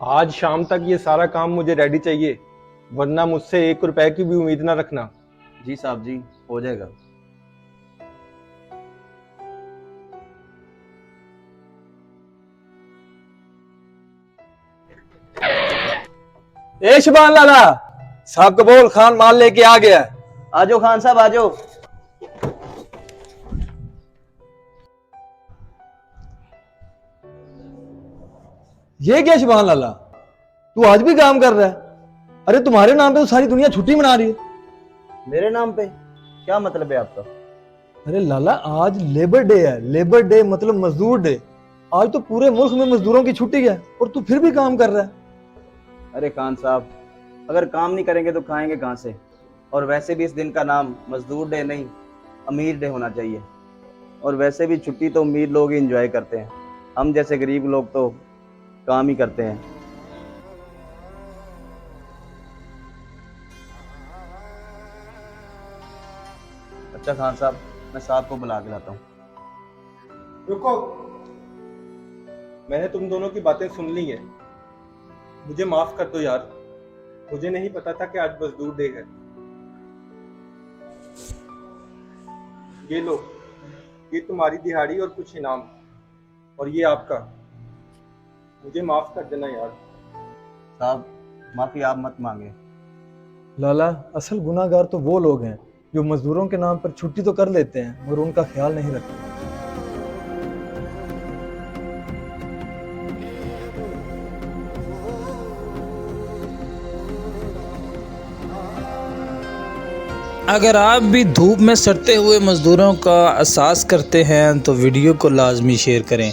आज शाम तक ये सारा काम मुझे रेडी चाहिए, वरना मुझसे 1 रुपए की भी उम्मीद ना रखना। जी साहब जी, हो जाएगा। ए शबान लाला साहब कबूल खान माल लेके आ गया। आजो खान साहब आजो। ये क्या शबान लाला, तू आज भी काम कर रहा है? अरे तुम्हारे नाम पे तो सारी दुनिया छुट्टी मना रही है। मेरे नाम पे क्या मतलब है आपका? अरे लाला आज लेबर डे है, लेबर डे मतलब मजदूर डे। आज तो पूरे मुल्क में मजदूरों की छुट्टी है और तू फिर भी काम कर रहा है। अरे खान साहब, अगर काम नहीं करेंगे तो खाएंगे कहाँ से? और वैसे भी इस दिन का नाम मजदूर डे नहीं, अमीर डे होना चाहिए। और वैसे भी छुट्टी तो अमीर लोग ही एंजॉय करते हैं, हम जैसे गरीब लोग तो काम ही करते हैं। अच्छा खान साहब, मैं साहब को बुला के लाता हूँ। रुको, मैंने तुम दोनों की बातें सुन ली हैं। मुझे माफ कर दो यार, मुझे नहीं पता था कि आज मजदूर डे है। ये लो, ये तुम्हारी दिहाड़ी और कुछ इनाम, और ये आपका। मुझे माफ कर देना यार। साहब माफी आप मत मांगे। लाला असल गुनाहगार तो वो लोग हैं जो मजदूरों के नाम पर छुट्टी तो कर लेते हैं मगर उनका ख्याल नहीं रखते। अगर आप भी धूप में सड़ते हुए मज़दूरों का एहसास करते हैं तो वीडियो को लाजमी शेयर करें।